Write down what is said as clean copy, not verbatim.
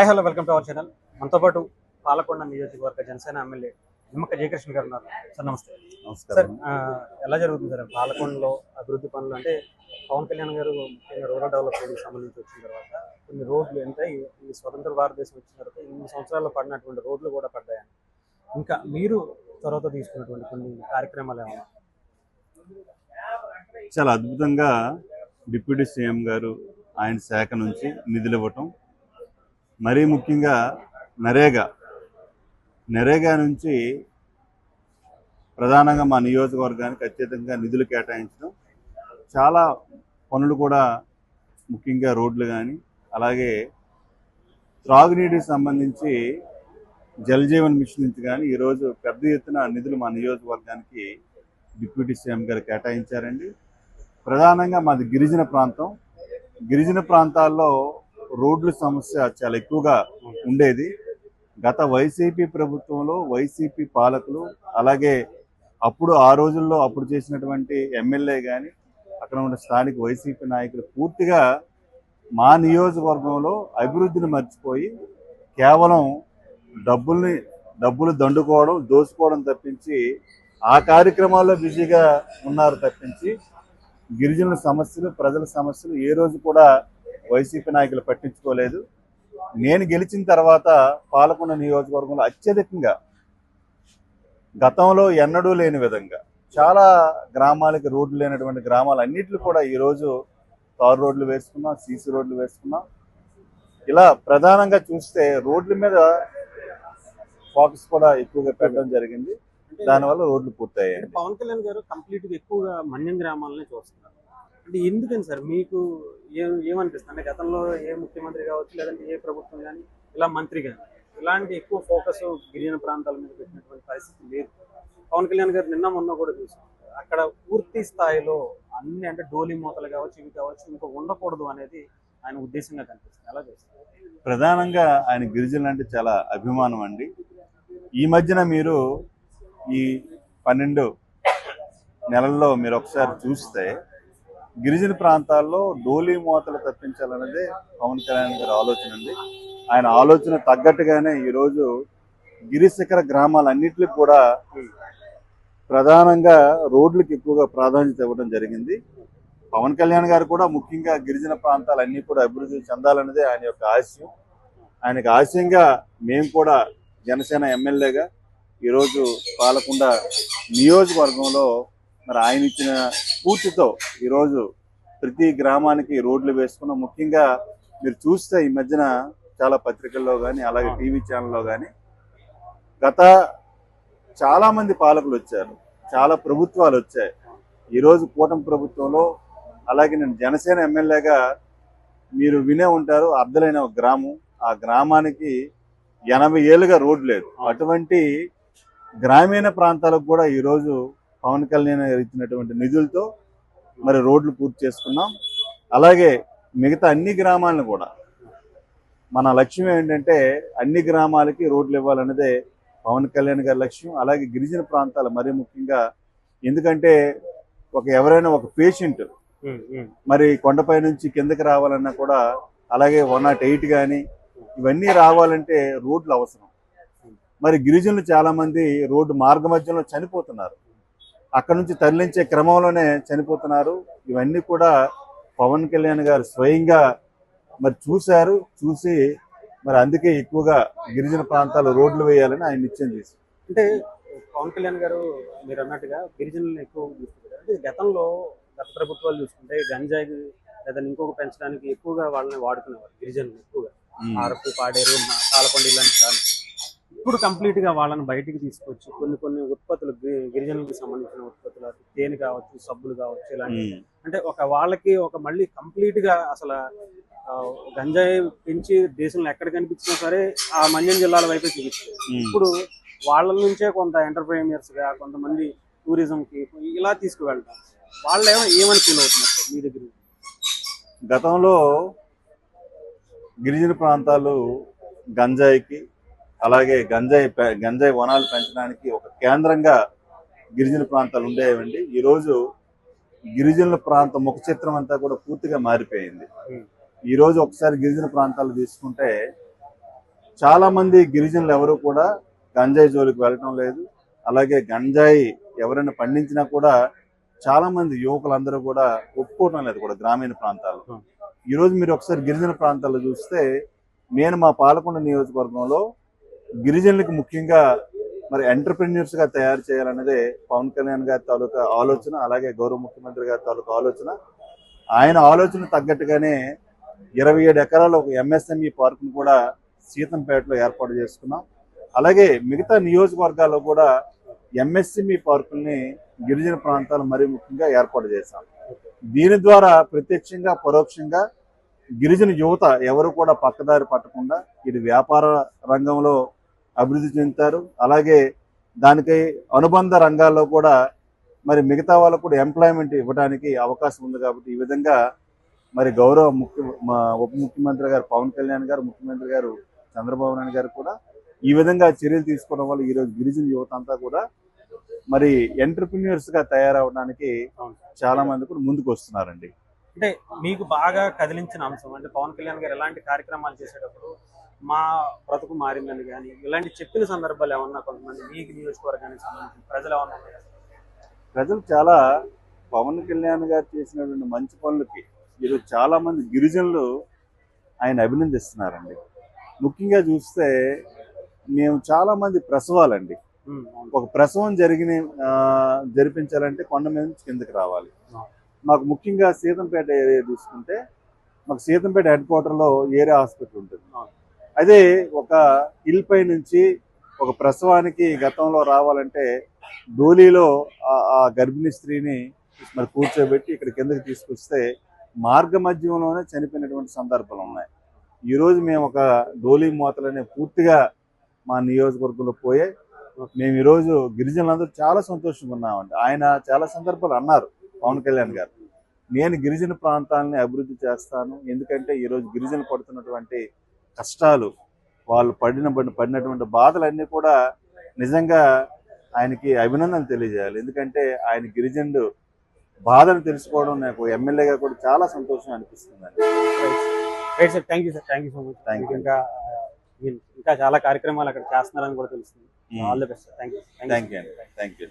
Hello welcome to our channel. మనతో పాటు పాలకొండ నియోజకవర్గ జనసేన ఎమ్మెల్యే నిమ్మక జయకృష్ణ గారు ఉన్నారు. సార్ నమస్తే. సార్ ఎలా జరుగుతుంది సార్ పాలకొండలో అభివృద్ధి పనులు? అంటే పవన్ కళ్యాణ్ గారు ముఖ్యంగా రూరల్ డెవలప్మెంట్కి సంబంధించి వచ్చిన తర్వాత కొన్ని రోడ్లు అంటే ఈ స్వతంత్ర భారతదేశం వచ్చిన తర్వాత 8 సంవత్సరాల్లో పడినటువంటి రోడ్లు కూడా పడ్డాయని, ఇంకా మీరు తర్వాత తీసుకున్నటువంటి కొన్ని కార్యక్రమాలు ఏమన్నా? చాలా అద్భుతంగా డిప్యూటీ సీఎం గారు ఆయన శాఖ నుంచి నిధులు ఇవ్వటం, మరీ ముఖ్యంగా నరేగా నుంచి ప్రధానంగా మా నియోజకవర్గానికి అత్యధికంగా నిధులు కేటాయించడం, చాలా పనులు కూడా ముఖ్యంగా రోడ్లు కానీ అలాగే త్రాగునీటికి సంబంధించి జల్ జీవన్ మిషన్ నుంచి కానీ ఈరోజు పెద్ద ఎత్తున నిధులు మా నియోజకవర్గానికి డిప్యూటీ సీఎం గారు కేటాయించారండి. ప్రధానంగా మాది గిరిజన ప్రాంతం. గిరిజన ప్రాంతాల్లో రోడ్ల సమస్య చాలా ఎక్కువగా ఉండేది. గత వైసీపీ ప్రభుత్వంలో వైసీపీ పాలకులు అలాగే ఆ రోజుల్లో అప్పుడు చేసినటువంటి ఎమ్మెల్యే కానీ అక్కడ ఉన్న స్థానిక వైసీపీ నాయకులు పూర్తిగా మా నియోజకవర్గంలో అభివృద్ధిని మర్చిపోయి కేవలం డబ్బులు దండుకోవడం, దోచుకోవడం తప్పించి ఆ కార్యక్రమాల్లో బిజీగా ఉన్నారు తప్పించి గిరిజనుల సమస్యలు, ప్రజల సమస్యలు ఏ రోజు కూడా వైసీపీ నాయకులు పట్టించుకోలేదు. నేను గెలిచిన తర్వాత పాలకొండ నియోజకవర్గంలో అత్యధికంగా గతంలో ఎన్నడూ లేని విధంగా చాలా గ్రామాలకి రోడ్లు లేనటువంటి గ్రామాలన్నింటిలో కూడా ఈరోజు తారు రోడ్లు వేసుకున్నాం, సీసీ రోడ్లు వేసుకున్నాం. ఇలా ప్రధానంగా చూస్తే రోడ్ల మీద ఫోకస్ కూడా ఎక్కువగా పెట్టడం జరిగింది. దానివల్ల రోడ్లు పూర్తయ్యాయి. పవన్ కళ్యాణ్ గారు కంప్లీట్గా ఎక్కువగా మన్యం గ్రామాలనే చూస్తున్నారు. అంటే ఎందుకని సార్ మీకు ఏమనిపిస్తుంది? అంటే గతంలో ఏ ముఖ్యమంత్రి కావచ్చు, లేదంటే ఏ ప్రభుత్వం కానీ ఇలా మంత్రి కానీ ఇలాంటి ఎక్కువ ఫోకస్ గిరిజన ప్రాంతాల మీద పెట్టినటువంటి పరిస్థితి లేదు. పవన్ కళ్యాణ్ గారు నిన్న మొన్న కూడా చూసాం, అక్కడ పూర్తి స్థాయిలో అన్ని అంటే డోలీ మూతలు కావచ్చు, ఇవి కావచ్చు, ఇంకా ఉండకూడదు అనేది ఆయన ఉద్దేశంగా కనిపిస్తుంది. ఎలా చేస్తారు? ప్రధానంగా ఆయన గిరిజనులు అంటే చాలా అభిమానం అండి. ఈ మధ్యన మీరు ఈ 12 నెలల్లో మీరు ఒకసారి చూస్తే గిరిజన ప్రాంతాల్లో డోలీ మూతలు తప్పించాలన్నదే పవన్ కళ్యాణ్ గారి ఆలోచన అండి. ఆయన ఆలోచన తగ్గట్టుగానే ఈరోజు గిరిశిఖర గ్రామాలన్నింటికి కూడా ప్రధానంగా రోడ్లకు ఎక్కువగా ప్రాధాన్యత ఇవ్వడం జరిగింది. పవన్ కళ్యాణ్ గారు కూడా ముఖ్యంగా గిరిజన ప్రాంతాలన్నీ కూడా అభివృద్ధి చెందాలన్నదే ఆయన యొక్క ఆశయం. ఆయనకు ఆశయంగా మేము కూడా జనసేన ఎమ్మెల్యేగా ఈరోజు పాలకొండ నియోజకవర్గంలో మరి ఆయన ఇచ్చిన స్ఫూర్తితో ఈరోజు ప్రతి గ్రామానికి రోడ్లు వేసుకున్నాం. ముఖ్యంగా మీరు చూస్తే ఈ మధ్యన చాలా పత్రికల్లో కానీ అలాగే టీవీ ఛానల్లో కానీ చాలామంది పాలకులు వచ్చారు, చాలా ప్రభుత్వాలు వచ్చాయి. ఈరోజు కూటమి ప్రభుత్వంలో అలాగే నేను జనసేన ఎమ్మెల్యేగా మీరు వినే ఉంటారు, అర్ధలైన ఒక గ్రామం, ఆ గ్రామానికి 80 ఏళ్ళుగా రోడ్డు లేదు. అటువంటి గ్రామీణ ప్రాంతాలకు కూడా ఈరోజు పవన్ కళ్యాణ్ ఇచ్చినటువంటి నిధులతో మరి రోడ్లు పూర్తి చేసుకున్నాం. అలాగే మిగతా అన్ని గ్రామాలను కూడా మన లక్ష్యం ఏంటంటే అన్ని గ్రామాలకి రోడ్లు ఇవ్వాలన్నదే పవన్ కళ్యాణ్ గారి లక్ష్యం. అలాగే గిరిజన ప్రాంతాలు మరీ ముఖ్యంగా, ఎందుకంటే ఎవరైనా ఒక పేషెంట్ మరి కొండపై నుంచి కిందకి రావాలన్నా కూడా, అలాగే 108 కానీ ఇవన్నీ రావాలంటే రోడ్లు అవసరం. మరి గిరిజనులు చాలా మంది రోడ్డు మార్గ మధ్యంలో చనిపోతున్నారు, అక్కడ నుంచి తరలించే క్రమంలోనే చనిపోతున్నారు. ఇవన్నీ కూడా పవన్ కళ్యాణ్ గారు స్వయంగా మరి చూసి మరి అందుకే ఎక్కువగా గిరిజన ప్రాంతాలు రోడ్లు వేయాలని ఆయన నిశ్చయం చేశారు. అంటే పవన్ కళ్యాణ్ గారు మీరు అన్నట్టుగా గిరిజనులను ఎక్కువ చూసుకుంటారు. అంటే గత ప్రభుత్వాలు చూసుకుంటే గంజాయి లేదా ఇంకొక పెంచడానికి ఎక్కువగా వాళ్ళని వాడుకునేవారు గిరిజనులు, ఎక్కువగా ఆరపు, పాడేరు, పాలకొండ ఇలాంటి కాదు. ఇప్పుడు కంప్లీట్ గా వాళ్ళని బయటికి తీసుకొచ్చి కొన్ని ఉత్పత్తులు, గిరిజనులకు సంబంధించిన ఉత్పత్తులు, తేనె కావచ్చు, సబ్బులు కావచ్చు, ఇలాంటి అంటే వాళ్ళకి మళ్ళీ కంప్లీట్ గా అసలు గంజాయి పెంచి దేశంలో ఎక్కడ కనిపించినా సరే ఆ మన్యం జిల్లాల వైపే చూపిస్తారు. ఇప్పుడు వాళ్ళ నుంచే కొంత ఎంటర్ప్రైనర్స్ గా కొంతమంది టూరిజం కి ఇలా తీసుకువెళ్తారు. వాళ్ళు ఏమని ఫీల్ అవుతున్నారు మీ దగ్గర? గతంలో గిరిజన ప్రాంతాలు గంజాయికి అలాగే గంజాయి వనాలు పెంచడానికి ఒక కేంద్రంగా గిరిజన ప్రాంతాలు ఉండేవండి. ఈరోజు గిరిజనుల ప్రాంత ముఖ చిత్రం అంతా కూడా పూర్తిగా మారిపోయింది. ఈరోజు ఒకసారి గిరిజన ప్రాంతాలు తీసుకుంటే చాలా మంది గిరిజనులు ఎవరు కూడా గంజాయి జోలికి వెళ్ళటం లేదు. అలాగే గంజాయి ఎవరైనా పండించినా కూడా చాలా మంది యువకులందరూ కూడా ఒప్పుకోవటం లేదు కూడా గ్రామీణ ప్రాంతాల్లో. ఈరోజు మీరు ఒకసారి గిరిజన ప్రాంతాల్లో చూస్తే, నేను మా పాలకొండ నియోజకవర్గంలో గిరిజనులకు ముఖ్యంగా మరి ఎంటర్ప్రెన్యూర్స్ గా తయారు చేయాలనేదే పవన్ కళ్యాణ్ గారి తాలూకా ఆలోచన, అలాగే గౌరవ ముఖ్యమంత్రి గారి తాలూకా ఆలోచన. ఆయన ఆలోచన తగ్గట్టుగానే 27 ఎకరాల ఒక ఎంఎస్ఎంఈ పార్క్ను కూడా సీతంపేటలో ఏర్పాటు చేసుకున్నాం. అలాగే మిగతా నియోజకవర్గాల్లో కూడా ఎంఎస్ఎంఈ పార్కుల్ని గిరిజన ప్రాంతాలు మరీ ముఖ్యంగా ఏర్పాటు చేశాం. దీని ద్వారా ప్రత్యక్షంగా పరోక్షంగా గిరిజన యువత ఎవరు కూడా పక్కదారి పట్టకుండా ఇది వ్యాపార రంగంలో అభివృద్ధి చెందుతారు. అలాగే దానికి అనుబంధ రంగాల్లో కూడా మరి మిగతా వాళ్ళకు కూడా ఎంప్లాయ్మెంట్ ఇవ్వడానికి అవకాశం ఉంది. కాబట్టి ఈ విధంగా మరి గౌరవ ఉప ముఖ్యమంత్రి గారు పవన్ కళ్యాణ్ గారు, ముఖ్యమంత్రి గారు చంద్రబాబు నాయుడు గారు కూడా ఈ విధంగా చర్యలు తీసుకోవడం వల్ల ఈరోజు గిరిజన యువత అంతా కూడా మరి ఎంటర్ప్రెన్యూర్స్ గా తయారవడానికి చాలా మంది కూడా ముందుకు వస్తున్నారండి. అంటే మీకు బాగా కదిలించిన అంశం అంటే పవన్ కళ్యాణ్ గారు ఎలాంటి కార్యక్రమాలు చేసేటప్పుడు మా బ్రతుకు మారిందని కానీ ఇలాంటి చెప్పిన సందర్భాలు ఏమన్నా కొంతమంది మీ నియోజకవర్గానికి సంబంధించి ప్రజలు ఏమన్నా ఉన్నారా? ప్రజలు చాలా పవన్ కళ్యాణ్ గారు చేసినటువంటి మంచి పనులకి ఈరోజు చాలా మంది గిరిజనులు ఆయన అభినందిస్తున్నారండి. ముఖ్యంగా చూస్తే మేము చాలా మంది ప్రసవాలండి, ఒక ప్రసవం జరిపించాలంటే కొండ మీద నుంచి కిందకి రావాలి. మాకు ముఖ్యంగా సీతంపేట ఏరియా తీసుకుంటే మాకు సీతంపేట హెడ్ క్వార్టర్లో ఏరియా హాస్పిటల్ ఉంటుంది. అదే ఒక హిల్ పై నుంచి ఒక ప్రసవానికి గతంలో రావాలంటే డోలీలో ఆ గర్భిణీ స్త్రీని మరి కూర్చోబెట్టి ఇక్కడ కిందకి తీసుకొస్తే మార్గ మధ్యంలోనే చనిపోయినటువంటి సందర్భాలు ఉన్నాయి. ఈరోజు మేము ఒక డోలీ మోతలనే పూర్తిగా మా నియోజకవర్గంలో పోయే మేము ఈరోజు గిరిజనులందరూ చాలా సంతోషంగా ఉన్నామండి. ఆయన చాలా సందర్భాలు అన్నారు పవన్ కళ్యాణ్ గారు, నేను గిరిజన ప్రాంతాలని అభివృద్ధి చేస్తాను, ఎందుకంటే ఈరోజు గిరిజనులు పడుతున్నటువంటి కష్టాలు, వాళ్ళు పడినటువంటి బాధలన్నీ కూడా నిజంగా ఆయనకి అభినందనలు తెలియజేయాలి. ఎందుకంటే ఆయన గిరిజనుడు బాధను తెలుసుకోవడం నాకు ఎమ్మెల్యేగా కూడా చాలా సంతోషం అనిపిస్తుందండి. Right sir, thank you sir, thank you so much. Thank you. ఇంకా చాలా కార్యక్రమాలు అక్కడ చేస్తున్నారని కూడా తెలుస్తుంది. All the best sir. Thank you. Thank you అండి. Thank you.